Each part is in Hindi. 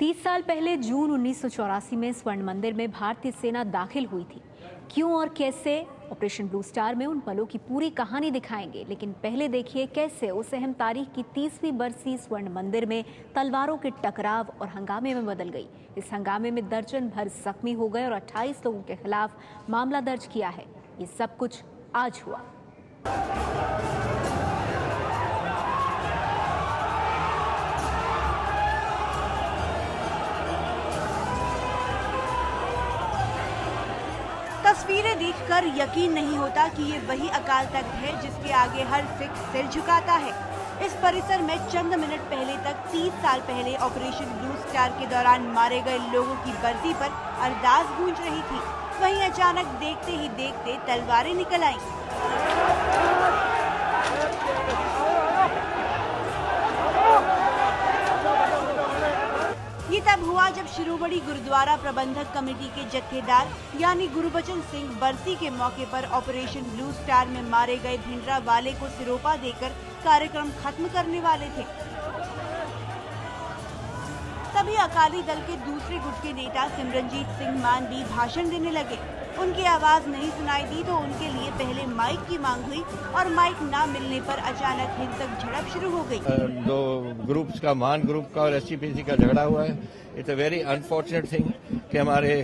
30 साल पहले जून 1984 में स्वर्ण मंदिर में भारतीय सेना दाखिल हुई थी। क्यों और कैसे, ऑपरेशन ब्लू स्टार में उन पलों की पूरी कहानी दिखाएंगे। लेकिन पहले देखिए कैसे उस अहम तारीख की 30वीं बरसी स्वर्ण मंदिर में तलवारों के टकराव और हंगामे में बदल गई। इस हंगामे में दर्जन भर जख्मी हो गए और 28 लोगों के खिलाफ मामला दर्ज किया है। ये सब कुछ आज हुआ। तस्वीरें देखकर यकीन नहीं होता कि ये वही अकाल तख्त है जिसके आगे हर सिख सिर झुकाता है। इस परिसर में चंद मिनट पहले तक 30 साल पहले ऑपरेशन ब्लू स्टार के दौरान मारे गए लोगों की बरसी पर अरदास गूंज रही थी। वहीं अचानक देखते ही देखते तलवारें निकल आईं। ये तब हुआ जब शिरोमणि गुरुद्वारा प्रबंधक कमेटी के जत्थेदार यानी गुरबचन सिंह बरसी के मौके पर ऑपरेशन ब्लू स्टार में मारे गए भिंडरावाले को सिरोपा देकर कार्यक्रम खत्म करने वाले थे। तभी अकाली दल के दूसरे गुट के नेता सिमरनजीत सिंह मान भी भाषण देने लगे। उनकी आवाज नहीं सुनाई दी तो उनके लिए पहले माइक की मांग हुई और माइक ना मिलने पर अचानक हिंसक झड़प शुरू हो गई। दो ग्रुप्स का, मान ग्रुप का और एसजीपीसी का झगड़ा हुआ है। It's a very unfortunate thing कि हमारे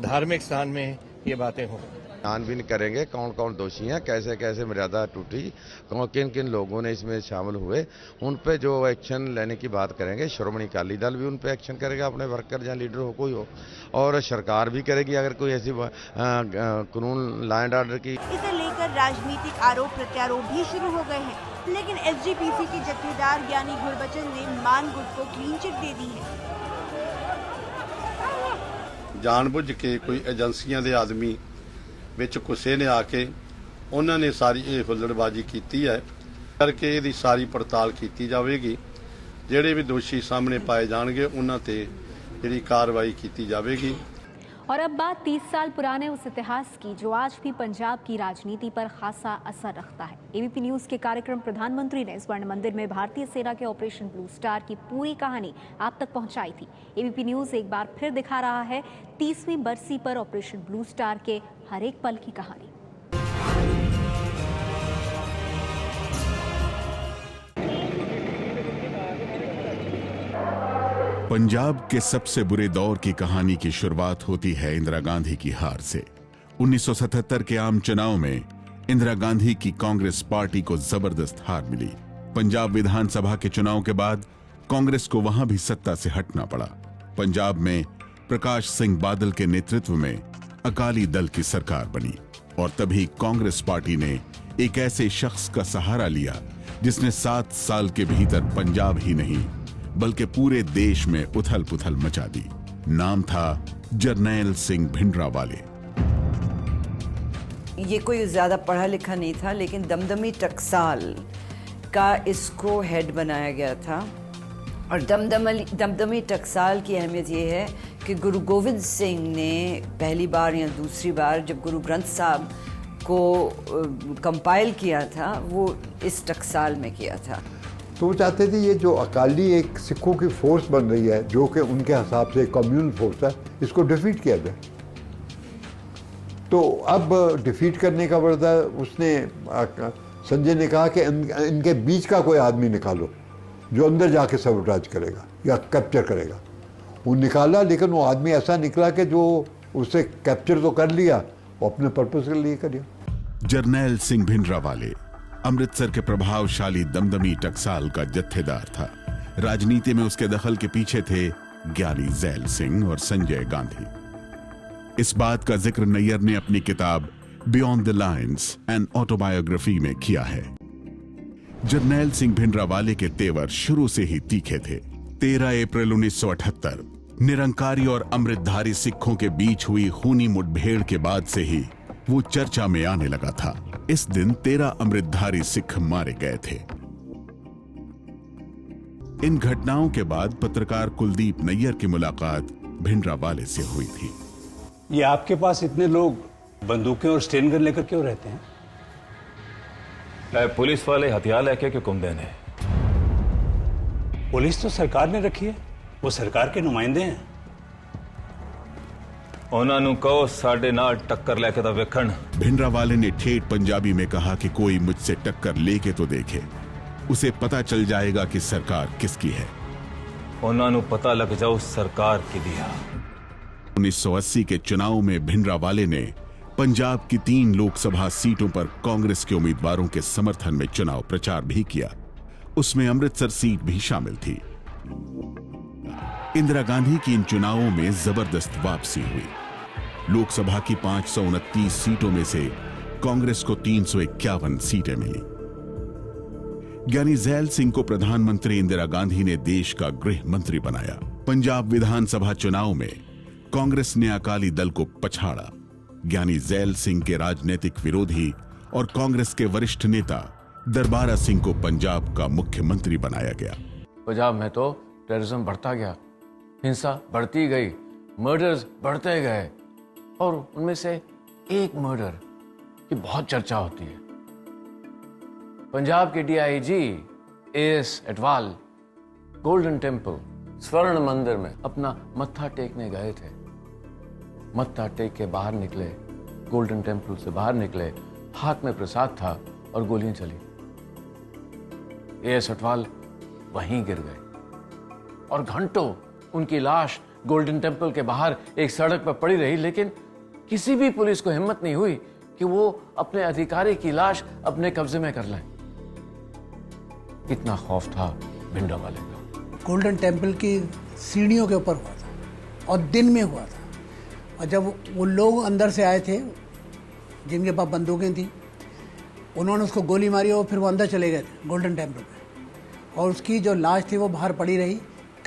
धार्मिक स्थान में ये बातें हों। छानबीन करेंगे कौन कौन दोषी हैं, कैसे कैसे मर्यादा टूटी, किन किन लोगों ने इसमें शामिल हुए, उन पे जो एक्शन लेने की बात करेंगे। श्रोमणी अकाली दल भी उन पे एक्शन करेगा, अपने वर्कर या लीडर हो कोई हो, और सरकार भी करेगी अगर कोई ऐसी कानून लॉ एंड ऑर्डर की। इसे लेकर राजनीतिक आरोप प्रत्यारोप भी शुरू हो गए हैं, लेकिन एसजीपीसी के जत्थेदार यानी गुरबचन ने मान गुट को क्लीन चिट दे दी है। जानबूझ के कोई एजेंसियां दे आदमी ਵਿੱਚ ਕਿਸੇ ਨੇ ਆ ਕੇ ਉਹਨਾਂ ਨੇ ਸਾਰੀ ਇਹ ਹੁੱਲੜਬਾਜ਼ੀ ਕੀਤੀ ਹੈ ਕਰਕੇ ਇਹਦੀ ਸਾਰੀ ਪੜਤਾਲ ਕੀਤੀ ਜਾਵੇਗੀ। ਜਿਹੜੇ ਵੀ ਦੋਸ਼ੀ ਸਾਹਮਣੇ ਪਾਏ ਜਾਣਗੇ ਉਹਨਾਂ ਤੇ ਜਿਹੜੀ ਕਾਰਵਾਈ ਕੀਤੀ ਜਾਵੇਗੀ। और अब बात 30 साल पुराने उस इतिहास की जो आज भी पंजाब की राजनीति पर खासा असर रखता है। एबीपी न्यूज के कार्यक्रम प्रधानमंत्री ने स्वर्ण मंदिर में भारतीय सेना के ऑपरेशन ब्लू स्टार की पूरी कहानी आप तक पहुंचाई थी। एबीपी न्यूज एक बार फिर दिखा रहा है 30वीं बरसी पर ऑपरेशन ब्लू स्टार के हर एक पल की कहानी। पंजाब के सबसे बुरे दौर की कहानी की शुरुआत होती है इंदिरा गांधी की हार से। 1977 के आम चुनाव में इंदिरा गांधी की कांग्रेस पार्टी को जबरदस्त हार मिली। पंजाब विधानसभा के चुनाव के बाद कांग्रेस को वहां भी सत्ता से हटना पड़ा। पंजाब में प्रकाश सिंह बादल के नेतृत्व में अकाली दल की सरकार बनी और तभी कांग्रेस पार्टी ने एक ऐसे शख्स का सहारा लिया जिसने 7 साल के भीतर पंजाब ही नहीं बल्कि पूरे देश में उथल पुथल मचा दी। नाम था जरनैल सिंह भिंडरावाले। ये कोई ज्यादा पढ़ा लिखा नहीं था, लेकिन दमदमी टकसाल का इसको हेड बनाया गया था। और दमदमी टकसाल की अहमियत ये है कि गुरु गोविंद सिंह ने पहली बार या दूसरी बार जब गुरु ग्रंथ साहब को कंपाइल किया था वो इस टकसाल में किया था। तो वो चाहते थे ये जो अकाली एक सिखों की फोर्स बन रही है जो कि उनके हिसाब से कम्युनल फोर्स है, इसको डिफीट किया जाए। तो अब डिफीट करने का बदला उसने संजय ने कहा कि इनके बीच का कोई आदमी निकालो जो अंदर जाके सबोटाज करेगा या कैप्चर करेगा। वो निकाला, लेकिन वो आदमी ऐसा निकला कि जो उसे कैप्चर तो कर लिया, वो अपने पर्पस के लिए कर लिया। जरनैल सिंह भिंडरावाले अमृतसर के प्रभावशाली दमदमी टकसाल का जत्थेदार था। राजनीति में उसके दखल के पीछे थे ज्ञानी ज़ैल सिंह और संजय गांधी। इस बात का जिक्र नैयर ने अपनी किताब beyond the lines an autobiography में किया है। जरनैल सिंह भिंडरावाले के तेवर शुरू से ही तीखे थे। 13 अप्रैल 1978 निरंकारी और अमृतधारी सिखों के बीच हुई खूनी मुठभेड़ के बाद से ही वो चर्चा में आने लगा था। इस दिन 13 अमृतधारी सिख मारे गए थे। इन घटनाओं के बाद पत्रकार कुलदीप नैयर की मुलाकात भिंडरावाले से हुई थी। ये आपके पास इतने लोग बंदूकें और स्टेन गन लेकर क्यों रहते हैं? पुलिस वाले हथियार लेके क्यों घूमते हैं? पुलिस तो सरकार ने रखी है, वो सरकार के नुमाइंदे हैं। ਉਹਨਾਂ ਨੂੰ ਕਹੋ ਸਾਡੇ ਨਾਲ टक्कर लेके तो वेखण। भिंडरावाले ने ठेठ पंजाबी में कहा कि कोई मुझसे टक्कर लेके तो देखे, उसे पता चल जाएगा कि सरकार किसकी है। ਉਹਨਾਂ ਨੂੰ पता लग जाओ सरकार किदी है। 1980 के चुनाव में भिंडरावाले ने पंजाब की 3 लोकसभा सीटों पर कांग्रेस के उम्मीदवारों के समर्थन में चुनाव प्रचार भी किया। उसमें अमृतसर सीट भी शामिल थी। इंदिरा गांधी की इन चुनावों में जबरदस्त वापसी हुई। लोकसभा की 529 सीटों में से कांग्रेस को 351 सीटें मिली। ज्ञानी ज़ैल सिंह को प्रधानमंत्री इंदिरा गांधी ने देश का गृह मंत्री बनाया। पंजाब विधानसभा चुनाव में कांग्रेस ने अकाली दल को पछाड़ा। ज्ञानी ज़ैल सिंह के राजनीतिक विरोधी और कांग्रेस के वरिष्ठ नेता दरबारा सिंह को पंजाब का मुख्यमंत्री बनाया गया। पंजाब में तो टेररिज्म बढ़ता गया, हिंसा बढ़ती गई, मर्डर्स बढ़ते गए और उनमें से एक मर्डर की बहुत चर्चा होती है। पंजाब के DIG as Atwal golden temple स्वर्ण मंदिर में अपना मत्था टेकने गए थे। मत्था टेक के बाहर निकले, गोल्डन टेम्पल से बाहर निकले, हाथ में प्रसाद था और गोलियां चली। एएस अटवाल वहीं गिर गए और घंटों उनकी लाश गोल्डन टेम्पल के बाहर एक सड़क पर पड़ी रही, लेकिन किसी भी पुलिस को हिम्मत नहीं हुई कि वो अपने अधिकारी की लाश अपने कब्जे में कर लें। इतना खौफ था भिंडरावाले का। गोल्डन टेम्पल की सीढ़ियों के ऊपर हुआ था और दिन में हुआ था, और जब वो लोग अंदर से आए थे जिनके पास बंदूकें थी, उन्होंने उसको गोली मारी और फिर वो अंदर चले गए थे गोल्डन टेम्पल में, और उसकी जो लाश थी वो बाहर पड़ी रही।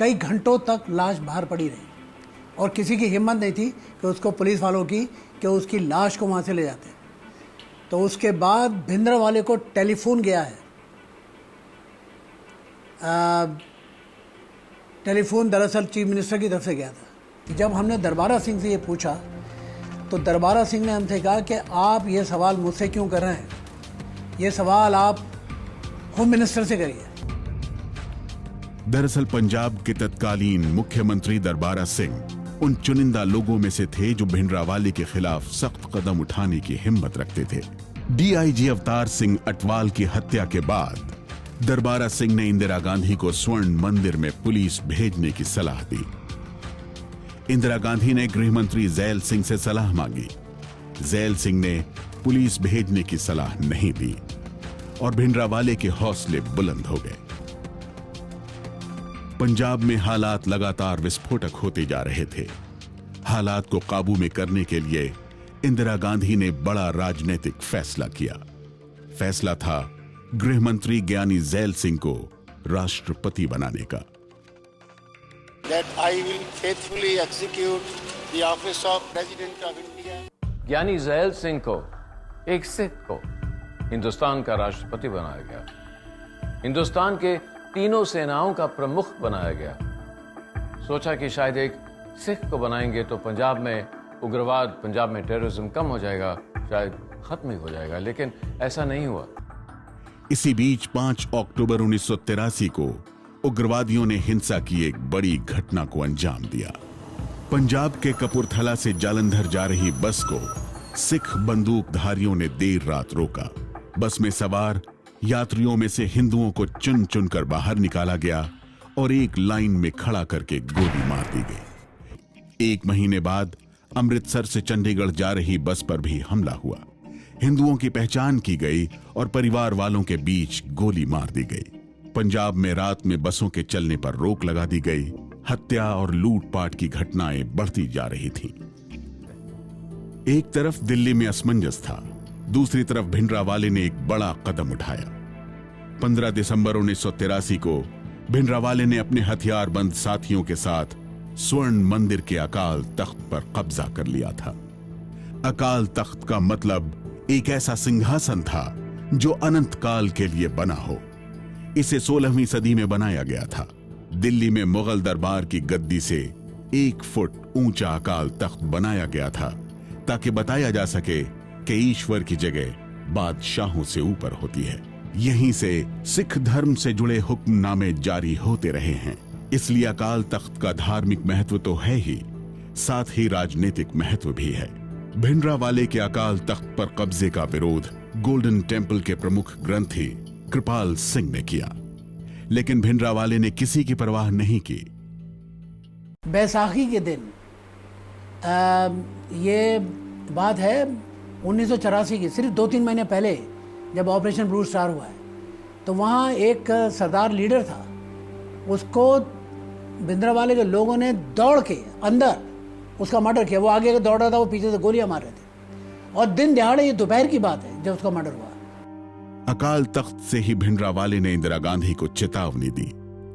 कई घंटों तक लाश बाहर पड़ी रही और किसी की हिम्मत नहीं थी कि उसको, पुलिस वालों की, कि उसकी लाश को वहाँ से ले जाते। तो उसके बाद भिंडरावाले को टेलीफोन गया है। टेलीफोन दरअसल चीफ मिनिस्टर की तरफ से गया था। जब हमने दरबारा सिंह से ये पूछा तो दरबारा सिंह ने हमसे कहा कि आप ये सवाल मुझसे क्यों कर रहे हैं, ये सवाल आप होम मिनिस्टर से करिए। दरअसल पंजाब के तत्कालीन मुख्यमंत्री दरबारा सिंह उन चुनिंदा लोगों में से थे जो भिंडरावाले के खिलाफ सख्त कदम उठाने की हिम्मत रखते थे। डीआईजी अवतार सिंह अटवाल की हत्या के बाद दरबारा सिंह ने इंदिरा गांधी को स्वर्ण मंदिर में पुलिस भेजने की सलाह दी। इंदिरा गांधी ने गृह मंत्री ज़ैल सिंह से सलाह मांगी। ज़ैल सिंह ने पुलिस भेजने की सलाह नहीं दी और भिंडरावाले के हौसले बुलंद हो गए। पंजाब में हालात लगातार विस्फोटक होते जा रहे थे। हालात को काबू में करने के लिए इंदिरा गांधी ने बड़ा राजनीतिक फैसला किया। फैसला था गृह मंत्री ज्ञानी ज़ैल सिंह को राष्ट्रपति बनाने का। That I will faithfully execute the office of President of India. ज्ञानी ज़ैल सिंह को, एक सिख को, हिंदुस्तान का राष्ट्रपति बनाया गया। हिंदुस्तान के तीनों सेनाओं का प्रमुख बनाया गया। सोचा कि शायद एक सिख को बनाएंगे तो पंजाब में उग्रवाद, पंजाब में टेररिज्म कम हो जाएगा, शायद खत्म ही हो जाएगा, लेकिन ऐसा नहीं हुआ। इसी बीच 5 अक्टूबर 1983 को उग्रवादियों ने हिंसा की एक बड़ी घटना को अंजाम दिया। पंजाब के कपूरथला से जालंधर जा रही बस को सिख बंदूकधारियों ने देर रात रोका। बस में सवार यात्रियों में से हिंदुओं को चुन चुनकर बाहर निकाला गया और एक लाइन में खड़ा करके गोली मार दी गई। 1 महीने बाद अमृतसर से चंडीगढ़ जा रही बस पर भी हमला हुआ। हिंदुओं की पहचान की गई और परिवार वालों के बीच गोली मार दी गई। पंजाब में रात में बसों के चलने पर रोक लगा दी गई। हत्या और लूटपाट की घटनाएं बढ़ती जा रही थीं। एक तरफ दिल्ली में असमंजस था, दूसरी तरफ भिंडरावाले ने एक बड़ा कदम उठाया। 15 दिसंबर 1983 को भिंडरावाले ने अपने हथियारबंद साथियों के साथ स्वर्ण मंदिर के अकाल तख्त पर कब्जा कर लिया था। अकाल तख्त का मतलब एक ऐसा सिंहासन था जो अनंत काल के लिए बना हो। इसे 16वीं सदी में बनाया गया था। दिल्ली में मुगल दरबार की गद्दी से 1 फुट ऊंचा अकाल तख्त बनाया गया था ताकि बताया जा सके कि ईश्वर की जगह बादशाहों से ऊपर होती है। यहीं से सिख धर्म से जुड़े हुक्मनामे जारी होते रहे हैं। इसलिए अकाल तख्त का धार्मिक महत्व तो है ही, साथ ही राजनीतिक महत्व भी है। भिंडरावाले के अकाल तख्त पर कब्जे का विरोध गोल्डन टेंपल के प्रमुख ग्रंथी कृपाल सिंह ने किया, लेकिन भिंडरावाले ने किसी की परवाह नहीं की। बैसाखी के दिन ये बात है 1984 की, सिर्फ 2-3 महीने पहले जब ऑपरेशन ब्लू स्टार हुआ है, तो वहाँ एक सरदार लीडर था, उसको भिंडरावाले के लोगों ने दौड़ के अंदर उसका मर्डर किया। वो आगे दौड़ रहा था, वो पीछे से गोलियां मार रहे थे, और दिन दहाड़े, ये दोपहर की बात है जब उसका मर्डर हुआ। अकाल तख्त से ही भिंडरावाले ने इंदिरा गांधी को चेतावनी दी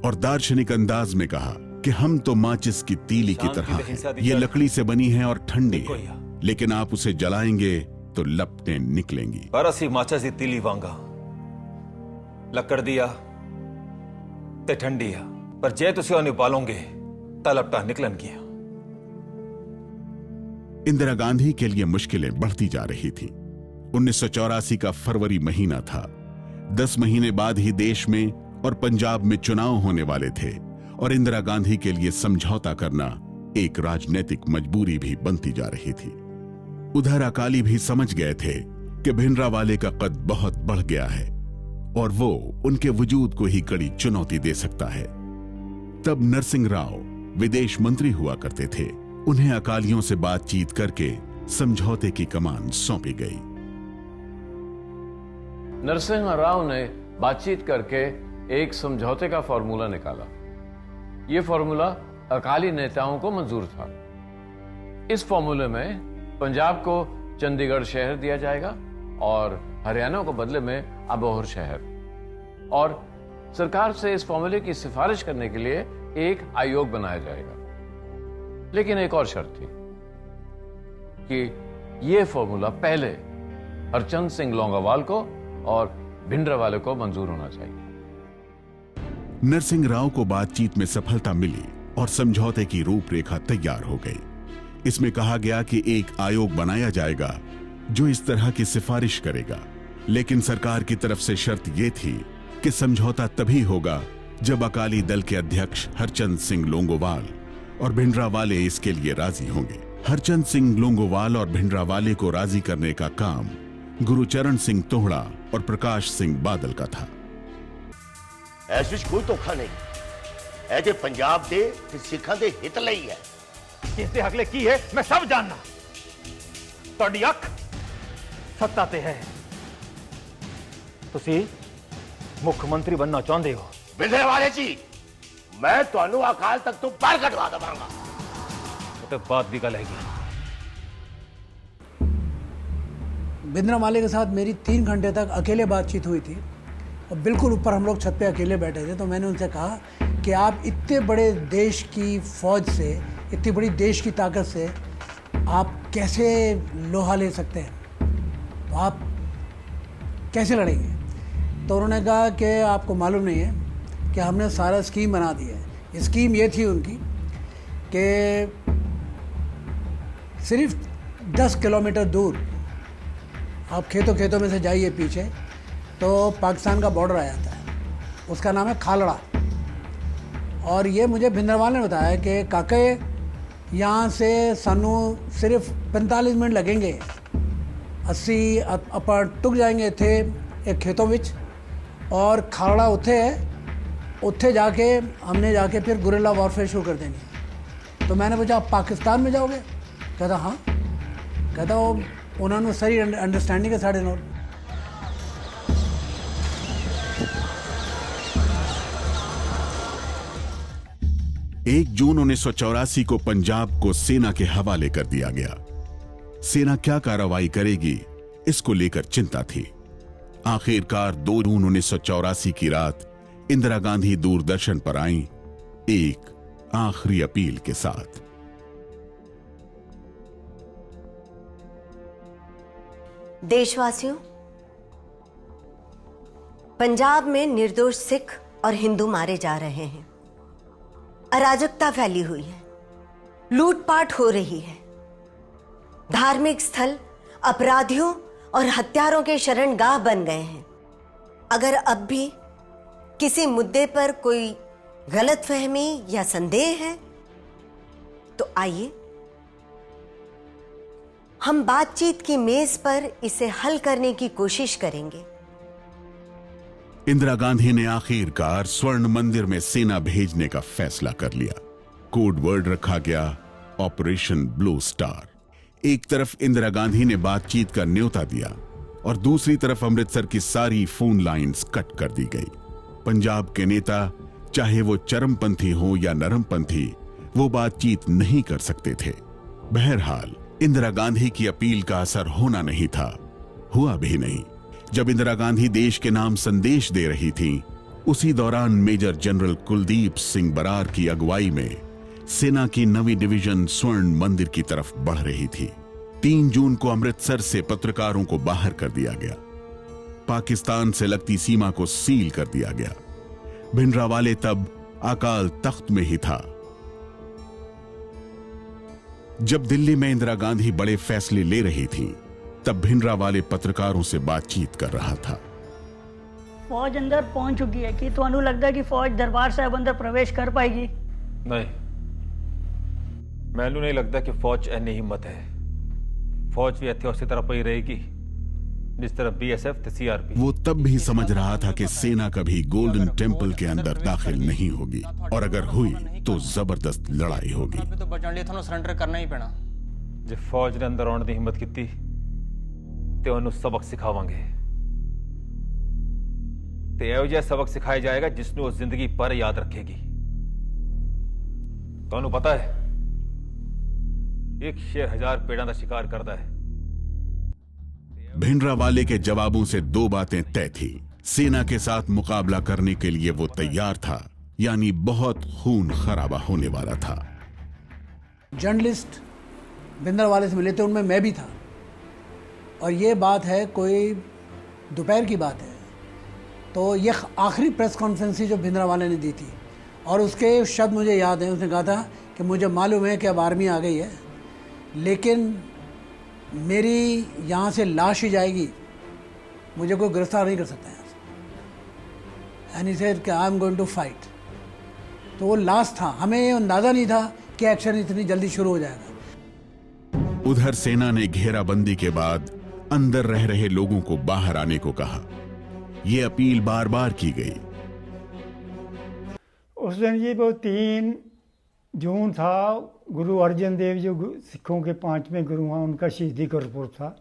और दार्शनिक अंदाज में कहा कि हम तो माचिस की तीली की तरह हैं। ये लकड़ी से बनी है और ठंडी है, लेकिन आप उसे जलाएंगे तो लपटें निकलेंगी। पर असी माचिस की तीली वांगा लकड़ दिया ते ठंडी है, पर जे तुसी उन्हें बालोगे तो लपटा निकलन गया। इंदिरा गांधी के लिए मुश्किलें बढ़ती जा रही थी। 1984 का फरवरी महीना था। 10 महीने बाद ही देश में और पंजाब में चुनाव होने वाले थे और इंदिरा गांधी के लिए समझौता करना एक राजनीतिक मजबूरी भी बनती जा रही थी। उधर अकाली भी समझ गए थे कि भिंडरावाले का कद बहुत बढ़ गया है और वो उनके वजूद को ही कड़ी चुनौती दे सकता है। तब नरसिंह राव विदेश मंत्री हुआ करते थे। उन्हें अकालियों से बातचीत करके समझौते की कमान सौंपी गई। नरसिंह राव ने बातचीत करके एक समझौते का फॉर्मूला निकाला। यह फॉर्मूला अकाली नेताओं को मंजूर था। इस फॉर्मूले में पंजाब को चंडीगढ़ शहर दिया जाएगा और हरियाणा को बदले में अबोहर शहर, और सरकार से इस फॉर्मूले की सिफारिश करने के लिए एक आयोग बनाया जाएगा। लेकिन एक और शर्त थी कि यह फॉर्मूला पहले हरचंद सिंह लोंगोवाल को और भिंडरावाले को मंजूर होना चाहिए। नरसिंह राव को बातचीत में सफलता मिली और समझौते की रूपरेखा तैयार हो गई। इसमें कहा गया कि एक आयोग बनाया जाएगा जो इस तरह की सिफारिश करेगा, लेकिन सरकार की तरफ से शर्त यह थी कि समझौता तभी होगा जब अकाली दल के अध्यक्ष हरचंद सिंह लोंगोवाल और भिंडरावाले इसके लिए राजी होंगे। हरचंद सिंह लोंगोवाल और भिंडरावाले को राजी करने का काम गुरुचरण सिंह तोहड़ा और प्रकाश सिंह बादल का था। ऐसे कोई धोखा नहीं, ऐसे पंजाब दे ते सिखां दे हित लई है। किसते हकले की है मैं सब जानना। तुहाडी अख सत्ता ते है। तुसी मुख्यमंत्री बनना चाहते हो? भिंडरावाले जी, मैं तुहानू अकाल तख्त तो बाहर कटवा देवांगा। तो बात भी गल हैगी। भिंडरावाले के साथ मेरी 3 घंटे तक अकेले बातचीत हुई थी और बिल्कुल ऊपर हम लोग छत पे अकेले बैठे थे। तो मैंने उनसे कहा कि आप इतने बड़े देश की फौज से, इतनी बड़ी देश की ताकत से आप कैसे लोहा ले सकते हैं, तो आप कैसे लड़ेंगे? तो उन्होंने कहा कि आपको मालूम नहीं है कि हमने सारा स्कीम बना दी है। स्कीम ये थी उनकी कि सिर्फ 10 किलोमीटर दूर आप खेतों में से जाइए पीछे, तो पाकिस्तान का बॉर्डर आ जाता है, उसका नाम है खालड़ा। और ये मुझे भिंडरावाले ने बताया कि काके यहाँ से सानू सिर्फ 45 मिनट लगेंगे, 80 ਆਪਾਂ ਟੁਕ जाएंगे थे एक खेतों विच, और खालड़ा उत्थे है, उत्थे जाके हमने जाके फिर गुरिल्ला वॉरफेयर शुरू कर देनी। तो मैंने पूछा आप पाकिस्तान में जाओगे? कहता हाँ। कहता वो उन्होंने सारी अंडरस्टैंडिंग है साढ़े नौ। एक जून 1984 को पंजाब को सेना के हवाले कर दिया गया। सेना क्या कार्रवाई करेगी इसको लेकर चिंता थी। आखिरकार 2 जून 1984 की रात इंदिरा गांधी दूरदर्शन पर आईं एक आखिरी अपील के साथ। देशवासियों, पंजाब में निर्दोष सिख और हिंदू मारे जा रहे हैं, अराजकता फैली हुई है, लूटपाट हो रही है, धार्मिक स्थल अपराधियों और हत्यारों के शरणगाह बन गए हैं। अगर अब भी किसी मुद्दे पर कोई गलतफहमी या संदेह है तो आइए हम बातचीत की मेज पर इसे हल करने की कोशिश करेंगे। इंदिरा गांधी ने आखिरकार स्वर्ण मंदिर में सेना भेजने का फैसला कर लिया। कोड वर्ड रखा गया ऑपरेशन ब्लू स्टार। एक तरफ इंदिरा गांधी ने बातचीत का न्योता दिया और दूसरी तरफ अमृतसर की सारी फोन लाइंस कट कर दी गई। पंजाब के नेता, चाहे वो चरमपंथी हो या नरमपंथी, वो बातचीत नहीं कर सकते थे। बहरहाल इंदिरा गांधी की अपील का असर होना नहीं था, हुआ भी नहीं। जब इंदिरा गांधी देश के नाम संदेश दे रही थीं, उसी दौरान मेजर जनरल कुलदीप सिंह बरार की अगुवाई में सेना की नवी डिवीजन स्वर्ण मंदिर की तरफ बढ़ रही थी। 3 जून को अमृतसर से पत्रकारों को बाहर कर दिया गया। पाकिस्तान से लगती सीमा को सील कर दिया गया। भिंडरावाले तब अकाल तख्त में ही था। जब दिल्ली में इंदिरा गांधी बड़े फैसले ले रही थी, तब भिंडरावाले पत्रकारों से बातचीत कर रहा था। फौज अंदर पहुंच चुकी है कि तो लगता है कि फौज दरबार साहब अंदर प्रवेश कर पाएगी? नहीं, मैनू नहीं लगता कि फौज इतनी हिम्मत है। फौज भी इतने उसी तरह पई रहेगी जिस तरह बीएसएफ ते सीआरपी। वो तब भी समझ रहा था कि सेना कभी गोल्डन टेम्पल के अंदर दाखिल नहीं होगी, और अगर हुई तो जबरदस्त लड़ाई होगी। तो बचने लिए थानू सरेंडर करना ही पैना। जे फौज ने अंदर आने की हिम्मत की ते उन्हें सबक सिखावांगे, ते एहो जिहा सबक सिखाया जाएगा जिसनों जिंदगी पर याद रखेगी। तो पता है, एक शेर 1000 पेड़ों का शिकार करता है। भिंडरावाले के जवाबों से 2 बातें तय थी। सेना के साथ मुकाबला करने के लिए वो तैयार था, यानी बहुत खून खराबा होने वाला था। जर्नलिस्ट भिंडरावाले से मिले थे, उनमें मैं भी था, और ये बात है कोई दोपहर की बात है। तो ये आखिरी प्रेस कॉन्फ्रेंस थी जो भिंडरावाले ने दी थी, और उसके शब्द मुझे याद हैं। उसने कहा था कि मुझे मालूम है कि अब आर्मी आ गई है, लेकिन मेरी यहाँ से लाश ही जाएगी, मुझे कोई गिरफ्तार नहीं कर सकता यहाँ से। एंड ही सेड कि I am going to fight. तो वो लास्ट था, हमें ये अंदाज़ा नहीं था कि एक्शन इतनी जल्दी शुरू हो जाएगा। उधर सेना ने घेराबंदी के बाद अंदर रह रहे लोगों को बाहर आने को कहा। यह अपील बार बार की गई। उस दिन जी वो 3 जून था, गुरु अर्जन देव जो सिखों के 5वें गुरु हैं, उनका शहीदी गुरपुरब था।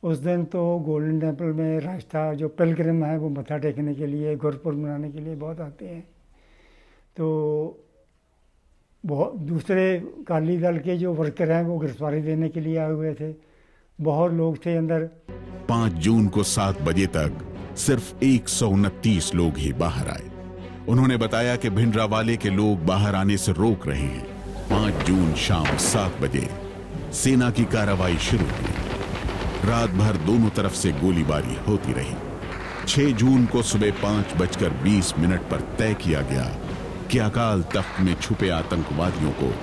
उस दिन तो गोल्डन टेम्पल में रास्ता जो पिलग्रिम है वो मत्था टेकने के लिए, गुरपुरब मनाने के लिए बहुत आते हैं। तो बहुत दूसरे अकाली दल के जो वर्कर हैं वो गिरफ्तारी देने के लिए आए हुए थे। बहुत लोग थे अंदर। 5 जून को 7 बजे तक सिर्फ 129 लोग ही बाहर आए। उन्होंने बताया कि भिंडरावाले के लोग बाहर आने से रोक रहे हैं। 5 जून शाम 7 बजे सेना की कार्रवाई शुरू हुई। रात भर दोनों तरफ से गोलीबारी होती रही। 6 जून को सुबह 5:20 पर तय किया गया कि अकाल तख्त में छुपे आतंकवादियों को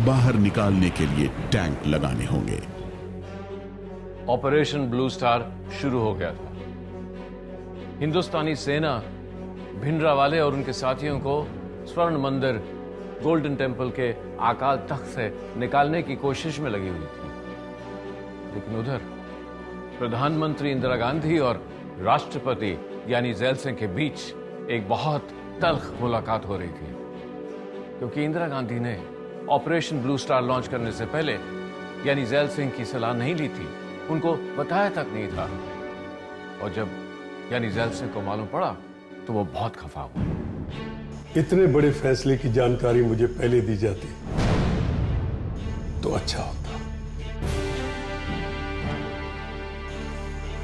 बाहर निकालने के लिए टैंक लगाने होंगे। ऑपरेशन ब्लू स्टार शुरू हो गया था। हिंदुस्तानी सेना भिंडरावाले और उनके साथियों को स्वर्ण मंदिर गोल्डन टेम्पल के अकाल तख्त से निकालने की कोशिश में लगी हुई थी। लेकिन उधर प्रधानमंत्री इंदिरा गांधी और राष्ट्रपति यानी ज़ैल सिंह के बीच एक बहुत तल्ख मुलाकात हो रही थी, क्योंकि इंदिरा गांधी ने ऑपरेशन ब्लू स्टार लॉन्च करने से पहले यानी ज़ैल सिंह की सलाह नहीं ली थी, उनको बताया तक नहीं था। और जब यानी ज़ैल सिंह को मालूम पड़ा तो वो बहुत खफा हुआ। इतने बड़े फैसले की जानकारी मुझे पहले दी जाती तो अच्छा होता।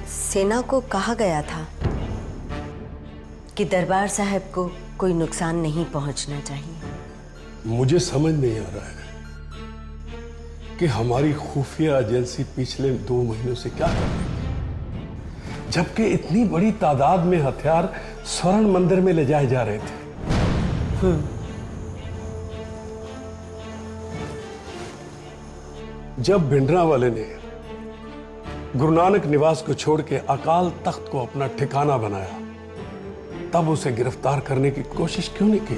सेना को कहा गया था कि दरबार साहब को कोई नुकसान नहीं पहुंचना चाहिए। मुझे समझ नहीं आ रहा है कि हमारी खुफिया एजेंसी पिछले 2 महीनों से क्या कर रही है, जबकि इतनी बड़ी तादाद में हथियार स्वर्ण मंदिर में ले जाए जा रहे थे। जब भिंडरावाले ने गुरु नानक निवास को छोड़ के अकाल तख्त को अपना ठिकाना बनाया, तब उसे गिरफ्तार करने की कोशिश क्यों नहीं की?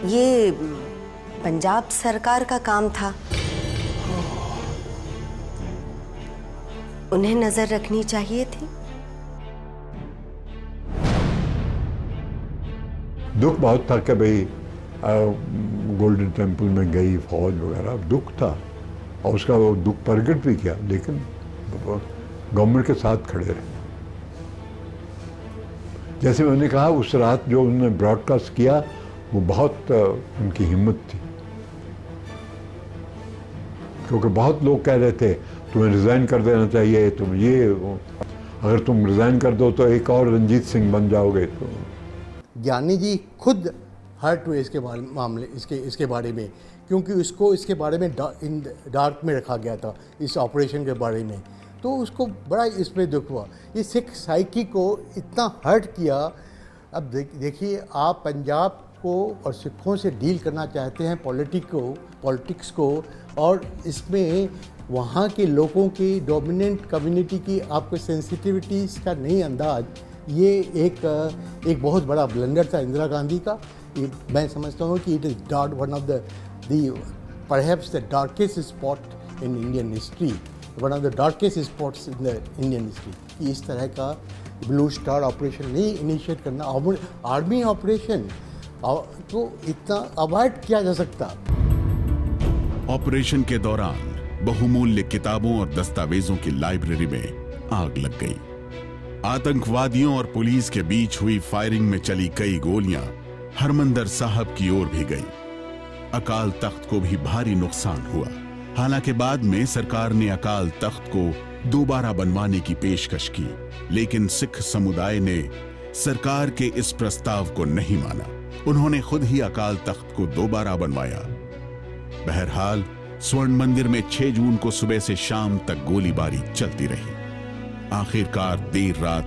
ये पंजाब सरकार का काम था, उन्हें नजर रखनी चाहिए थी। दुख बहुत था कि भाई गोल्डन टेम्पल में गई फौज वगैरह, दुख था और उसका वो दुख प्रकट भी किया, लेकिन गवर्नमेंट के साथ खड़े रहे। जैसे मैंने कहा, उस रात जो उन्होंने ब्रॉडकास्ट किया वो बहुत उनकी हिम्मत थी, क्योंकि बहुत लोग कह रहे थे तुम्हें रिजाइन कर देना चाहिए, तुम ये, अगर तुम रिजाइन कर दो तो एक और रंजीत सिंह बन जाओगे। तो ज्ञानी जी खुद हर्ट हुए इसके मामले इसके बारे में, क्योंकि उसको इसके बारे में डार्क में रखा गया था, इस ऑपरेशन के बारे में, तो उसको बड़ा इसमें दुख हुआ। ये सिख साइकी को इतना हर्ट किया। अब देखिए, आप पंजाब को और सिखों से डील करना चाहते हैं पॉलिटिक्स को, और इसमें वहाँ के लोगों की डोमिनेंट कम्युनिटी की आपको सेंसिटिविटीज़ का नहीं अंदाज, ये एक बहुत बड़ा ब्लंडर था इंदिरा गांधी का। मैं समझता हूँ कि it is one of the perhaps the darkest spot in Indian history, one of the darkest spots in the Indian history, कि इस तरह का ब्लू स्टार ऑपरेशन नहीं इनिशिएट करना, आर्मी ऑपरेशन तो इतना अवॉइड किया जा सकता। ऑपरेशन के दौरान बहुमूल्य किताबों और दस्तावेजों की लाइब्रेरी में आग लग गई। आतंकवादियों और पुलिस के बीच हुई फायरिंग में चली कई गोलियां हरमंदर साहब की ओर भी गई। अकाल तख्त को भी भारी नुकसान हुआ। हालांकि बाद में सरकार ने अकाल तख्त को दोबारा बनवाने की पेशकश की, लेकिन सिख समुदाय ने सरकार के इस प्रस्ताव को नहीं माना। उन्होंने खुद ही अकाल तख्त को दोबारा बनवाया। बहरहाल स्वर्ण मंदिर में 6 जून को सुबह से शाम तक गोलीबारी चलती रही। आखिरकार देर रात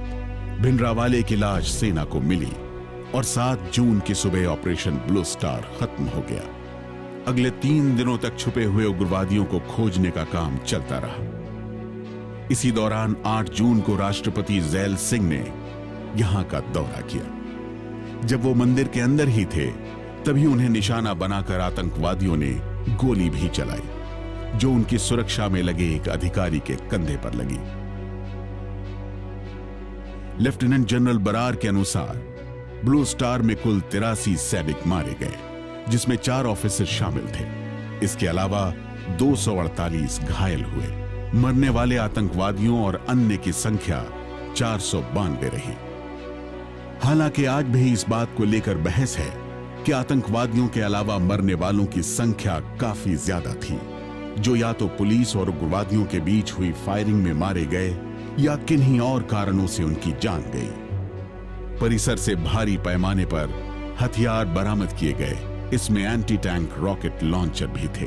भिंडरावाले की लाश सेना को मिली और 7 जून की सुबह ऑपरेशन ब्लू स्टार खत्म हो गया। अगले 3 दिनों तक छुपे हुए उग्रवादियों को खोजने का काम चलता रहा। इसी दौरान 8 जून को राष्ट्रपति ज़ैल सिंह ने यहां का दौरा किया। जब वो मंदिर के अंदर ही थे, तभी उन्हें निशाना बनाकर आतंकवादियों ने गोली भी चलाई, जो उनकी सुरक्षा में लगे एक अधिकारी के कंधे पर लगी। लेफ्टिनेंट जनरल बरार के अनुसार ब्लू स्टार में कुल 83 सैनिक मारे गए, जिसमें 4 ऑफिसर शामिल थे। इसके अलावा 248 घायल हुए। मरने वाले आतंकवादियों और अन्य की संख्या 492 रही। हालांकि आज भी इस बात को लेकर बहस है कि आतंकवादियों के अलावा मरने वालों की संख्या काफी ज्यादा थी, जो या तो पुलिस और उग्रवादियों के बीच हुई फायरिंग में मारे गए या किन्हीं और कारणों से उनकी जान गई। परिसर से भारी पैमाने पर हथियार बरामद किए गए। इसमें एंटी टैंक रॉकेट लॉन्चर भी थे।